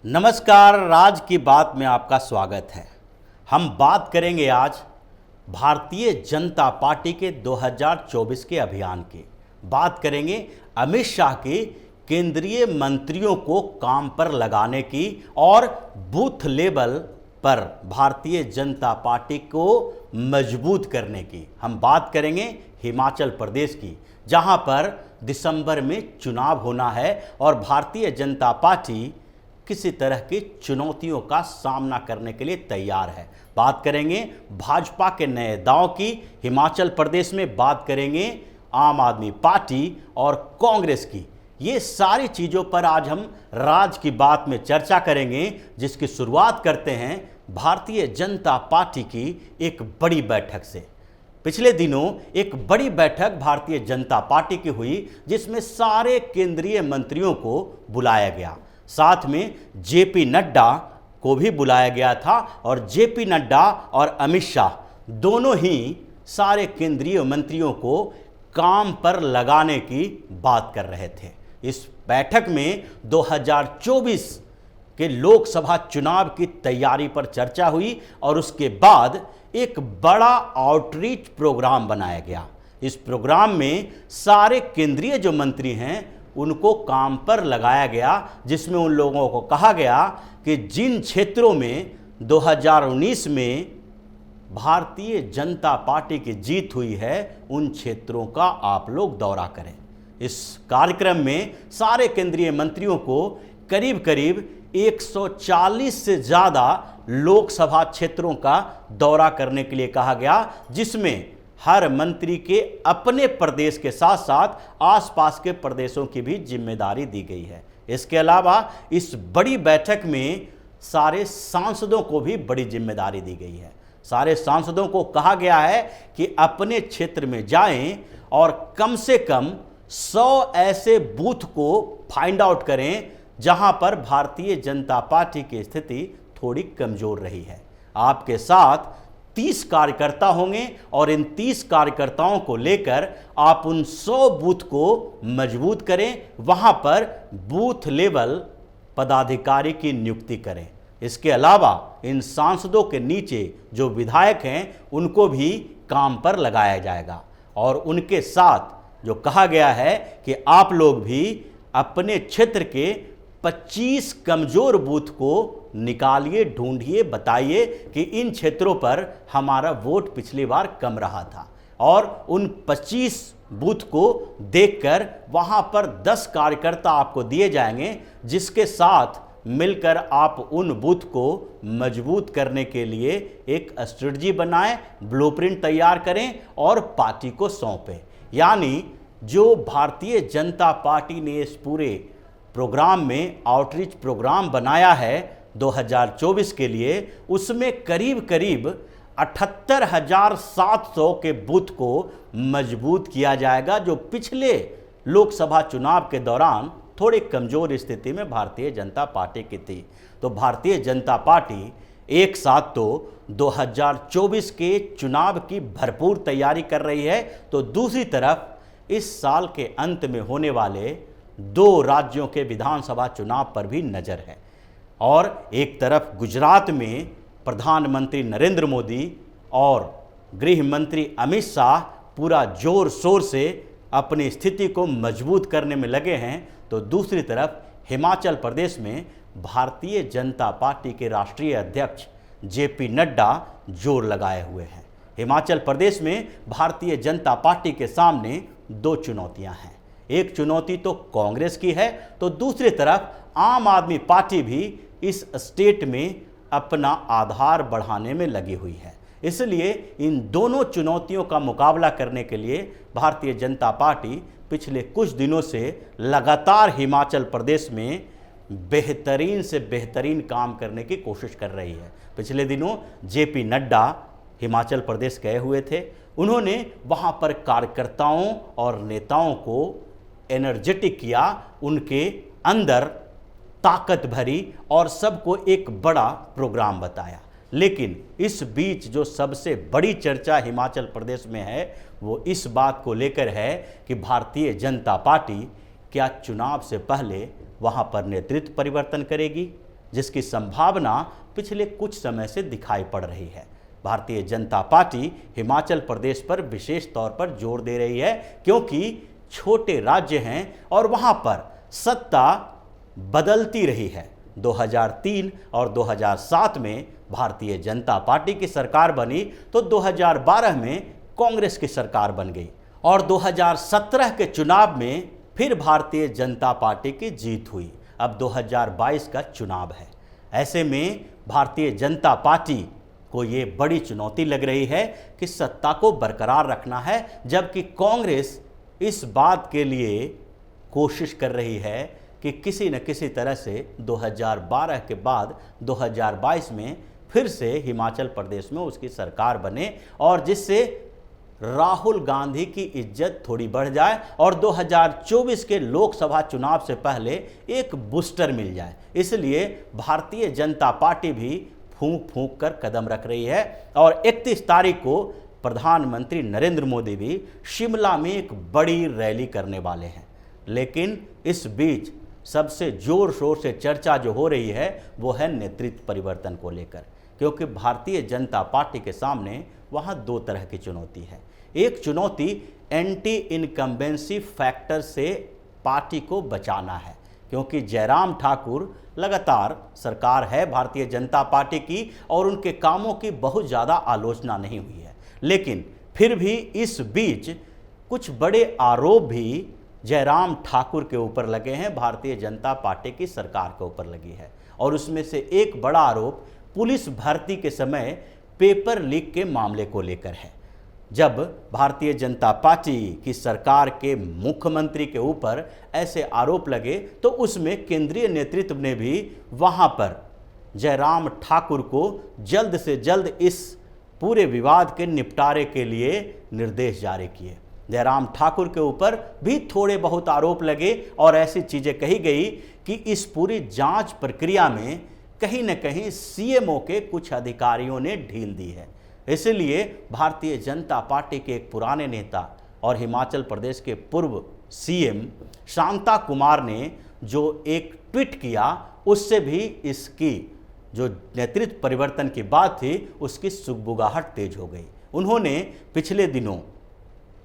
नमस्कार, राज की बात में आपका स्वागत है। हम बात करेंगे आज भारतीय जनता पार्टी के 2024 के अभियान की। बात करेंगे अमित शाह के केंद्रीय मंत्रियों को काम पर लगाने की और बूथ लेवल पर भारतीय जनता पार्टी को मजबूत करने की। हम बात करेंगे हिमाचल प्रदेश की, जहां पर दिसंबर में चुनाव होना है और भारतीय जनता पार्टी किसी तरह की चुनौतियों का सामना करने के लिए तैयार है। बात करेंगे भाजपा के नए दांव की हिमाचल प्रदेश में, बात करेंगे आम आदमी पार्टी और कांग्रेस की। ये सारी चीज़ों पर आज हम राज की बात में चर्चा करेंगे, जिसकी शुरुआत करते हैं भारतीय जनता पार्टी की एक बड़ी बैठक से। पिछले दिनों एक बड़ी बैठक भारतीय जनता पार्टी की हुई, जिसमें सारे केंद्रीय मंत्रियों को बुलाया गया। साथ में जेपी नड्डा को भी बुलाया गया था और जेपी नड्डा और अमित शाह दोनों ही सारे केंद्रीय मंत्रियों को काम पर लगाने की बात कर रहे थे। इस बैठक में 2024 के लोकसभा चुनाव की तैयारी पर चर्चा हुई और उसके बाद एक बड़ा आउटरीच प्रोग्राम बनाया गया। इस प्रोग्राम में सारे केंद्रीय जो मंत्री हैं उनको काम पर लगाया गया, जिसमें उन लोगों को कहा गया कि जिन क्षेत्रों में 2019 में भारतीय जनता पार्टी की जीत हुई है, उन क्षेत्रों का आप लोग दौरा करें। इस कार्यक्रम में सारे केंद्रीय मंत्रियों को करीब करीब 140 से ज़्यादा लोकसभा क्षेत्रों का दौरा करने के लिए कहा गया, जिसमें हर मंत्री के अपने प्रदेश के साथ साथ आसपास के प्रदेशों की भी जिम्मेदारी दी गई है। इसके अलावा इस बड़ी बैठक में सारे सांसदों को भी बड़ी जिम्मेदारी दी गई है। सारे सांसदों को कहा गया है कि अपने क्षेत्र में जाएं और कम से कम 100 ऐसे बूथ को फाइंड आउट करें जहां पर भारतीय जनता पार्टी की स्थिति थोड़ी कमजोर रही है। आपके साथ 30 कार्यकर्ता होंगे और इन 30 कार्यकर्ताओं को लेकर आप उन 100 बूथ को मजबूत करें, वहां पर बूथ लेवल पदाधिकारी की नियुक्ति करें। इसके अलावा इन सांसदों के नीचे जो विधायक हैं उनको भी काम पर लगाया जाएगा और उनके साथ जो कहा गया है कि आप लोग भी अपने क्षेत्र के 25 कमजोर बूथ को निकालिए, ढूंढिए, बताइए कि इन क्षेत्रों पर हमारा वोट पिछली बार कम रहा था, और उन 25 बूथ को देखकर वहां पर 10 कार्यकर्ता आपको दिए जाएंगे, जिसके साथ मिलकर आप उन बूथ को मजबूत करने के लिए एक स्ट्रेटजी बनाएं, ब्लूप्रिंट तैयार करें और पार्टी को सौंपें। यानी जो भारतीय जनता पार्टी ने इस पूरे प्रोग्राम में आउटरीच प्रोग्राम बनाया है 2024 के लिए, उसमें करीब करीब 78,700 के बूथ को मजबूत किया जाएगा, जो पिछले लोकसभा चुनाव के दौरान थोड़ी कमजोर स्थिति में भारतीय जनता पार्टी की थी। तो भारतीय जनता पार्टी एक साथ तो 2024 के चुनाव की भरपूर तैयारी कर रही है, तो दूसरी तरफ इस साल के अंत में होने वाले 2 राज्यों के विधानसभा चुनाव पर भी नज़र है। और एक तरफ गुजरात में प्रधानमंत्री नरेंद्र मोदी और गृह मंत्री अमित शाह पूरा जोर शोर से अपनी स्थिति को मजबूत करने में लगे हैं, तो दूसरी तरफ हिमाचल प्रदेश में भारतीय जनता पार्टी के राष्ट्रीय अध्यक्ष जेपी नड्डा जोर लगाए हुए हैं। हिमाचल प्रदेश में भारतीय जनता पार्टी के सामने 2 चुनौतियां हैं। एक चुनौती तो कांग्रेस की है, तो दूसरी तरफ आम आदमी पार्टी भी इस स्टेट में अपना आधार बढ़ाने में लगी हुई है। इसलिए इन दोनों चुनौतियों का मुकाबला करने के लिए भारतीय जनता पार्टी पिछले कुछ दिनों से लगातार हिमाचल प्रदेश में बेहतरीन से बेहतरीन काम करने की कोशिश कर रही है। पिछले दिनों जेपी नड्डा हिमाचल प्रदेश गए हुए थे। उन्होंने वहाँ पर कार्यकर्ताओं और नेताओं को एनर्जेटिक किया, उनके अंदर ताकत भरी और सबको एक बड़ा प्रोग्राम बताया। लेकिन इस बीच जो सबसे बड़ी चर्चा हिमाचल प्रदेश में है, वो इस बात को लेकर है कि भारतीय जनता पार्टी क्या चुनाव से पहले वहाँ पर नेतृत्व परिवर्तन करेगी जिसकी संभावना पिछले कुछ समय से दिखाई पड़ रही है। भारतीय जनता पार्टी हिमाचल प्रदेश पर विशेष तौर पर जोर दे रही है, क्योंकि छोटे राज्य हैं और वहां पर सत्ता बदलती रही है। 2003 और 2007 में भारतीय जनता पार्टी की सरकार बनी तो 2012 में कांग्रेस की सरकार बन गई और 2017 के चुनाव में फिर भारतीय जनता पार्टी की जीत हुई। अब 2022 का चुनाव है। ऐसे में भारतीय जनता पार्टी को ये बड़ी चुनौती लग रही है कि सत्ता को बरकरार रखना है, जबकि कांग्रेस इस बात के लिए कोशिश कर रही है कि किसी न किसी तरह से 2012 के बाद 2022 में फिर से हिमाचल प्रदेश में उसकी सरकार बने और जिससे राहुल गांधी की इज्जत थोड़ी बढ़ जाए और 2024 के लोकसभा चुनाव से पहले एक बूस्टर मिल जाए। इसलिए भारतीय जनता पार्टी भी फूंक फूंक कर कदम रख रही है और 31 तारीख को प्रधानमंत्री नरेंद्र मोदी भी शिमला में एक बड़ी रैली करने वाले हैं। लेकिन इस बीच सबसे जोर शोर से चर्चा जो हो रही है वो है नेतृत्व परिवर्तन को लेकर, क्योंकि भारतीय जनता पार्टी के सामने वहाँ दो तरह की चुनौती है। एक चुनौती एंटी इनकम्बेंसी फैक्टर से पार्टी को बचाना है, क्योंकि जयराम ठाकुर लगातार सरकार है भारतीय जनता पार्टी की और उनके कामों की बहुत ज़्यादा आलोचना नहीं हुई है। लेकिन फिर भी इस बीच कुछ बड़े आरोप भी जयराम ठाकुर के ऊपर लगे हैं, भारतीय जनता पार्टी की सरकार के ऊपर लगी है। और उसमें से एक बड़ा आरोप पुलिस भर्ती के समय पेपर लीक के मामले को लेकर है। जब भारतीय जनता पार्टी की सरकार के मुख्यमंत्री के ऊपर ऐसे आरोप लगे तो उसमें केंद्रीय नेतृत्व ने भी वहां पर जयराम ठाकुर को जल्द से जल्द इस पूरे विवाद के निपटारे के लिए निर्देश जारी किए। जयराम ठाकुर के ऊपर भी थोड़े बहुत आरोप लगे और ऐसी चीज़ें कही गई कि इस पूरी जांच प्रक्रिया में कहीं न कहीं सीएमओ के कुछ अधिकारियों ने ढील दी है। इसलिए भारतीय जनता पार्टी के एक पुराने नेता और हिमाचल प्रदेश के पूर्व सीएम शांता कुमार ने जो एक ट्वीट किया, उससे भी इसकी जो नेतृत्व परिवर्तन की बात थी उसकी सुगबुगाहट तेज हो गई। उन्होंने पिछले दिनों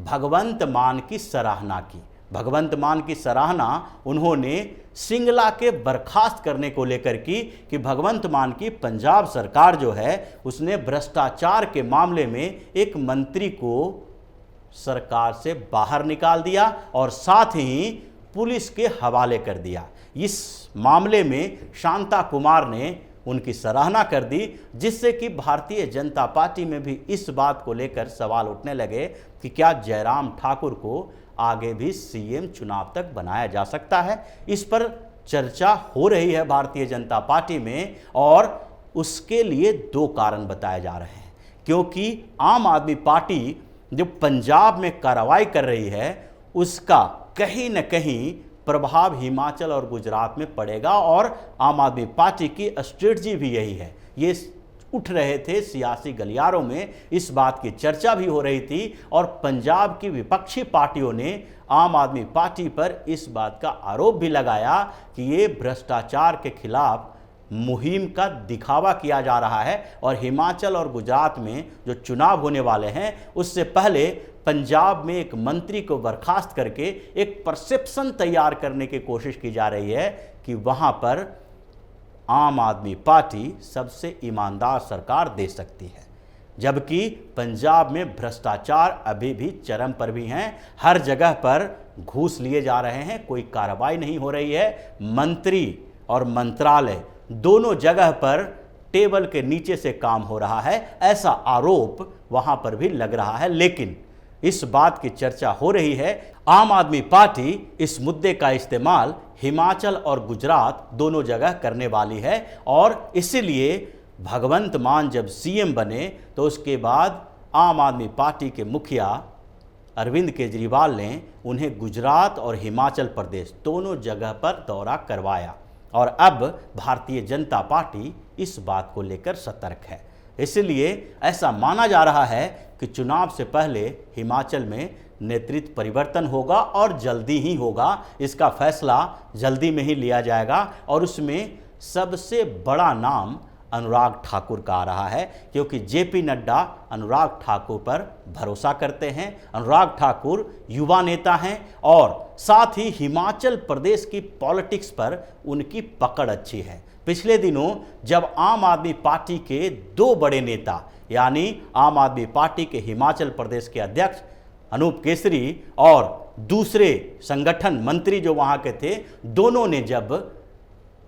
भगवंत मान की सराहना की। भगवंत मान की सराहना उन्होंने सिंगला के बर्खास्त करने को लेकर की कि भगवंत मान की पंजाब सरकार जो है उसने भ्रष्टाचार के मामले में एक मंत्री को सरकार से बाहर निकाल दिया और साथ ही पुलिस के हवाले कर दिया। इस मामले में शांता कुमार ने उनकी सराहना कर दी, जिससे कि भारतीय जनता पार्टी में भी इस बात को लेकर सवाल उठने लगे कि क्या जयराम ठाकुर को आगे भी सीएम चुनाव तक बनाया जा सकता है। इस पर चर्चा हो रही है भारतीय जनता पार्टी में और उसके लिए दो कारण बताए जा रहे हैं। क्योंकि आम आदमी पार्टी जो पंजाब में कार्रवाई कर रही है उसका कहीं न कहीं प्रभाव हिमाचल और गुजरात में पड़ेगा और आम आदमी पार्टी की स्ट्रेटजी भी यही है। ये उठ रहे थे सियासी गलियारों में, इस बात की चर्चा भी हो रही थी और पंजाब की विपक्षी पार्टियों ने आम आदमी पार्टी पर इस बात का आरोप भी लगाया कि ये भ्रष्टाचार के खिलाफ मुहिम का दिखावा किया जा रहा है और हिमाचल और गुजरात में जो चुनाव होने वाले हैं उससे पहले पंजाब में एक मंत्री को बर्खास्त करके एक परसेप्शन तैयार करने की कोशिश की जा रही है कि वहां पर आम आदमी पार्टी सबसे ईमानदार सरकार दे सकती है। जबकि पंजाब में भ्रष्टाचार अभी भी चरम पर भी हैं, हर जगह पर घूस लिए जा रहे हैं, कोई कार्रवाई नहीं हो रही है। मंत्री और मंत्रालय दोनों जगह पर टेबल के नीचे से काम हो रहा है, ऐसा आरोप वहां पर भी लग रहा है। लेकिन इस बात की चर्चा हो रही है आम आदमी पार्टी इस मुद्दे का इस्तेमाल हिमाचल और गुजरात दोनों जगह करने वाली है और इसीलिए भगवंत मान जब सीएम बने तो उसके बाद आम आदमी पार्टी के मुखिया अरविंद केजरीवाल ने उन्हें गुजरात और हिमाचल प्रदेश दोनों जगह पर दौरा करवाया और अब भारतीय जनता पार्टी इस बात को लेकर सतर्क है। इसलिए ऐसा माना जा रहा है कि चुनाव से पहले हिमाचल में नेतृत्व परिवर्तन होगा और जल्दी ही होगा। इसका फैसला जल्दी में ही लिया जाएगा और उसमें सबसे बड़ा नाम अनुराग ठाकुर का आ रहा है, क्योंकि जेपी नड्डा अनुराग ठाकुर पर भरोसा करते हैं। अनुराग ठाकुर युवा नेता हैं और साथ ही हिमाचल प्रदेश की पॉलिटिक्स पर उनकी पकड़ अच्छी है। पिछले दिनों जब आम आदमी पार्टी के दो बड़े नेता यानी आम आदमी पार्टी के हिमाचल प्रदेश के अध्यक्ष अनूप केसरी और दूसरे संगठन मंत्री जो वहाँ के थे, दोनों ने जब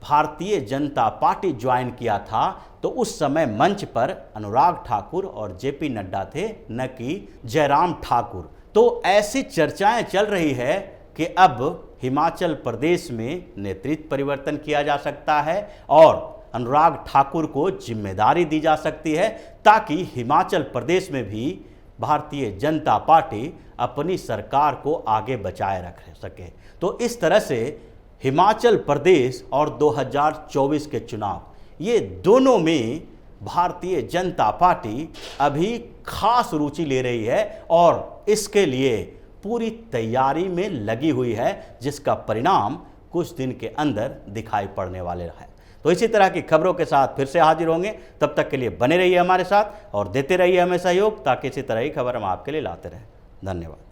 भारतीय जनता पार्टी ज्वाइन किया था तो उस समय मंच पर अनुराग ठाकुर और जेपी नड्डा थे, न कि जयराम ठाकुर। तो ऐसी चर्चाएं चल रही है कि अब हिमाचल प्रदेश में नेतृत्व परिवर्तन किया जा सकता है और अनुराग ठाकुर को जिम्मेदारी दी जा सकती है, ताकि हिमाचल प्रदेश में भी भारतीय जनता पार्टी अपनी सरकार को आगे बचाए रख सके। तो इस तरह से हिमाचल प्रदेश और 2024 के चुनाव, ये दोनों में भारतीय जनता पार्टी अभी खास रुचि ले रही है और इसके लिए पूरी तैयारी में लगी हुई है, जिसका परिणाम कुछ दिन के अंदर दिखाई पड़ने वाले हैं। तो इसी तरह की खबरों के साथ फिर से हाजिर होंगे। तब तक के लिए बने रहिए हमारे साथ और देते रहिए हमें सहयोग, ताकि इसी तरह की खबर हम आपके लिए लाते रहें। धन्यवाद।